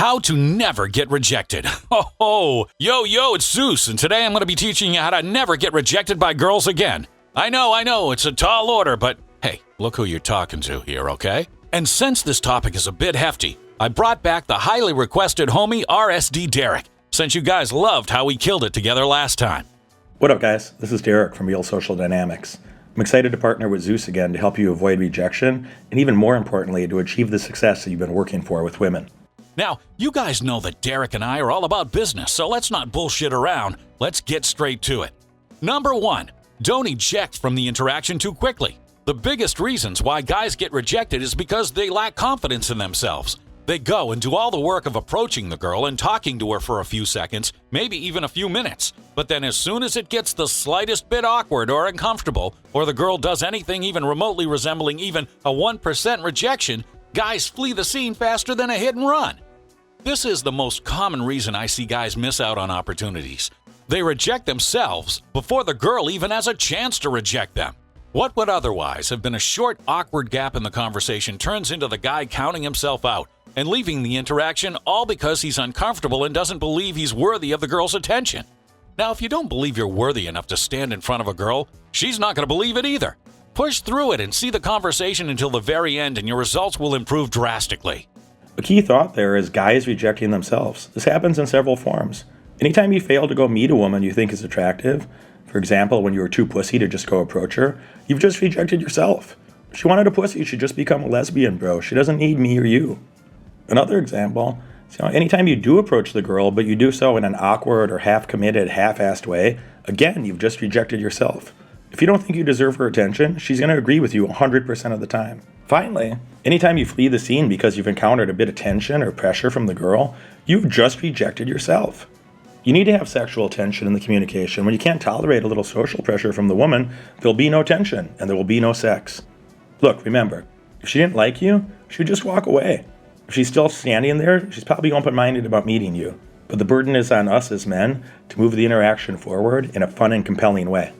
How to never get rejected. Yo, it's Zeus, and today I'm going to be teaching you how to never get rejected by girls again. I know, it's a tall order, but hey, look who you're talking to here, okay? And since this topic is a bit hefty, I brought back the highly requested homie RSD Derek, since you guys loved how we killed it together last time. What up, guys? This is Derek from Real Social Dynamics. I'm excited to partner with Zeus again to help you avoid rejection, and even more importantly, to achieve the success that you've been working for with women. Now, you guys know that Derek and I are all about business, so let's not bullshit around. Let's get straight to it. Number 1, don't eject from the interaction too quickly. The biggest reasons why guys get rejected is because they lack confidence in themselves. They go and do all the work of approaching the girl and talking to her for a few seconds, maybe even a few minutes. But then as soon as it gets the slightest bit awkward or uncomfortable, or the girl does anything even remotely resembling even a 1% rejection, guys flee the scene faster than a hit and run. This is the most common reason I see guys miss out on opportunities. They reject themselves before the girl even has a chance to reject them. What would otherwise have been a short, awkward gap in the conversation turns into the guy counting himself out and leaving the interaction all because he's uncomfortable and doesn't believe he's worthy of the girl's attention. Now, if you don't believe you're worthy enough to stand in front of a girl, she's not going to believe it either. Push through it and see the conversation until the very end, and your results will improve drastically. A key thought there is guys rejecting themselves. This happens in several forms. Anytime you fail to go meet a woman you think is attractive, for example, when you were too pussy to just go approach her, you've just rejected yourself. If she wanted a pussy, she'd just become a lesbian, bro. She doesn't need me or you. Another example, anytime you do approach the girl, but you do so in an awkward or half-committed, half-assed way, again, you've just rejected yourself. If you don't think you deserve her attention, she's going to agree with you 100% of the time. Finally, anytime you flee the scene because you've encountered a bit of tension or pressure from the girl, you've just rejected yourself. You need to have sexual tension in the communication. When you can't tolerate a little social pressure from the woman, there'll be no tension and there will be no sex. Look, remember, if she didn't like you, she would just walk away. If she's still standing there, she's probably open-minded about meeting you. But the burden is on us as men to move the interaction forward in a fun and compelling way.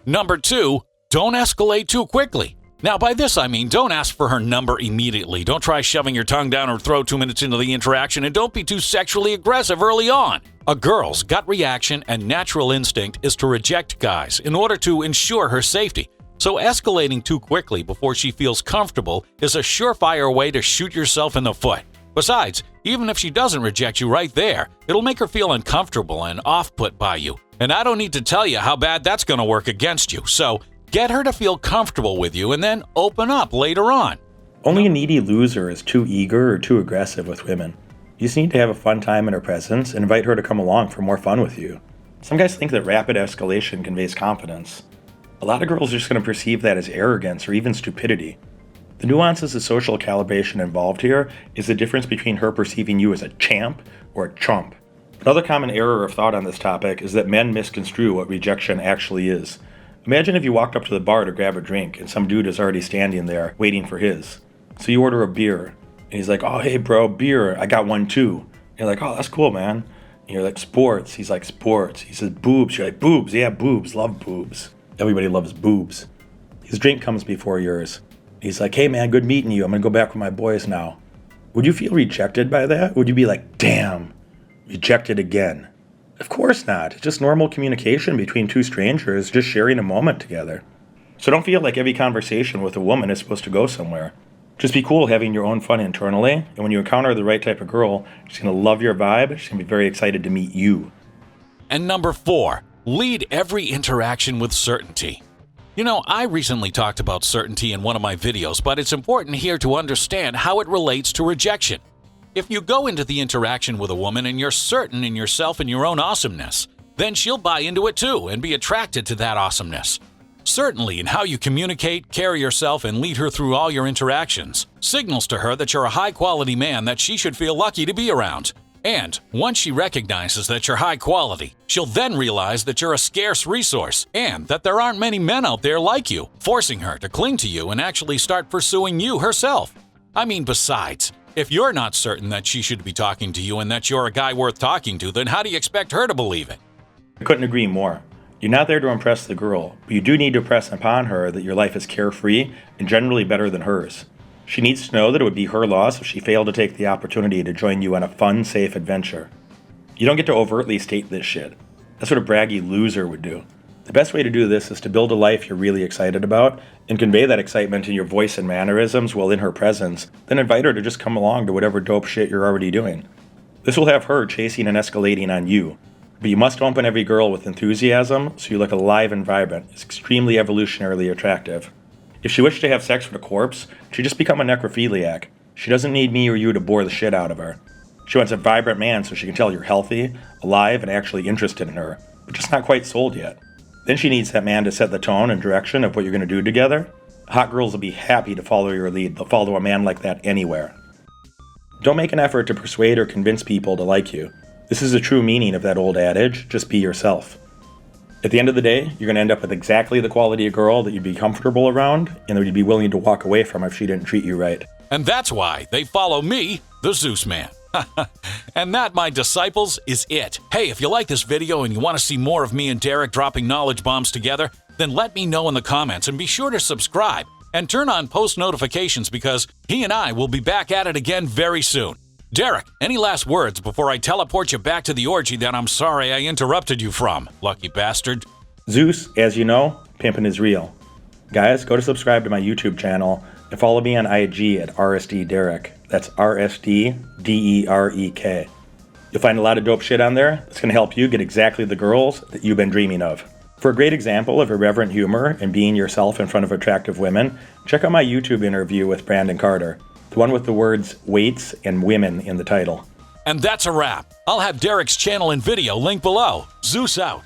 Number 2, don't escalate too quickly. Now, by this I mean don't ask for her number immediately. Don't try shoving your tongue down her throat 2 minutes into the interaction, and don't be too sexually aggressive early on. A girl's gut reaction and natural instinct is to reject guys in order to ensure her safety. So escalating too quickly before she feels comfortable is a surefire way to shoot yourself in the foot. Besides, even if she doesn't reject you right there, it'll make her feel uncomfortable and off-put by you. And I don't need to tell you how bad that's going to work against you. So get her to feel comfortable with you and then open up later on. Only a needy loser is too eager or too aggressive with women. You just need to have a fun time in her presence and invite her to come along for more fun with you. Some guys think that rapid escalation conveys confidence. A lot of girls are just going to perceive that as arrogance or even stupidity. The nuances of social calibration involved here is the difference between her perceiving you as a champ or a chump. Another common error of thought on this topic is that men misconstrue what rejection actually is. Imagine if you walked up to the bar to grab a drink and some dude is already standing there waiting for his. So you order a beer and he's like, "Oh, hey bro, beer, I got one too." And you're like, "Oh, that's cool, man." And you're like, "Sports." He's like, "Sports." He says, "Boobs." You're like, "Boobs, yeah, boobs, love boobs." Everybody loves boobs. His drink comes before yours. He's like, "Hey man, good meeting you. I'm gonna go back with my boys now." Would you feel rejected by that? Would you be like, "Damn, rejected again"? Of course not. It's just normal communication between two strangers just sharing a moment together. So don't feel like every conversation with a woman is supposed to go somewhere. Just be cool having your own fun internally, and when you encounter the right type of girl, she's gonna love your vibe, she's gonna be very excited to meet you. And number 4, lead every interaction with certainty. You know, I recently talked about certainty in one of my videos, but it's important here to understand how it relates to rejection. If you go into the interaction with a woman and you're certain in yourself and your own awesomeness, then she'll buy into it too and be attracted to that awesomeness. Certainly in how you communicate, carry yourself, and lead her through all your interactions signals to her that you're a high-quality man that she should feel lucky to be around. And once she recognizes that you're high quality, she'll then realize that you're a scarce resource and that there aren't many men out there like you, forcing her to cling to you and actually start pursuing you herself. I mean, besides, if you're not certain that she should be talking to you and that you're a guy worth talking to, then how do you expect her to believe it? I couldn't agree more. You're not there to impress the girl, but you do need to impress upon her that your life is carefree and generally better than hers. She needs to know that it would be her loss if she failed to take the opportunity to join you on a fun, safe adventure. You don't get to overtly state this shit. That's what a braggy loser would do. The best way to do this is to build a life you're really excited about and convey that excitement in your voice and mannerisms while in her presence, then invite her to just come along to whatever dope shit you're already doing. This will have her chasing and escalating on you, but you must open every girl with enthusiasm so you look alive and vibrant. It's extremely evolutionarily attractive. If she wished to have sex with a corpse, she'd just become a necrophiliac. She doesn't need me or you to bore the shit out of her. She wants a vibrant man so she can tell you're healthy, alive, and actually interested in her, but just not quite sold yet. Then she needs that man to set the tone and direction of what you're going to do together. Hot girls will be happy to follow your lead. They'll follow a man like that anywhere. Don't make an effort to persuade or convince people to like you. This is the true meaning of that old adage, just be yourself. At the end of the day, you're going to end up with exactly the quality of girl that you'd be comfortable around and that you'd be willing to walk away from if she didn't treat you right. And that's why they follow me, the Zeus Man. And that, my disciples, is it. Hey, if you like this video and you want to see more of me and Derek dropping knowledge bombs together, then let me know in the comments and be sure to subscribe and turn on post notifications because he and I will be back at it again very soon. Derek, any last words before I teleport you back to the orgy that I'm sorry I interrupted you from, lucky bastard? Zeus, as you know, pimpin' is real. Guys, go to subscribe to my YouTube channel and follow me on IG at RSDDerek. That's RSDDEREK. You'll find a lot of dope shit on there that's going to help you get exactly the girls that you've been dreaming of. For a great example of irreverent humor and being yourself in front of attractive women, check out my YouTube interview with Brandon Carter, the one with the words weights and women in the title. And that's a wrap. I'll have Derek's channel and video linked below. Zeus out.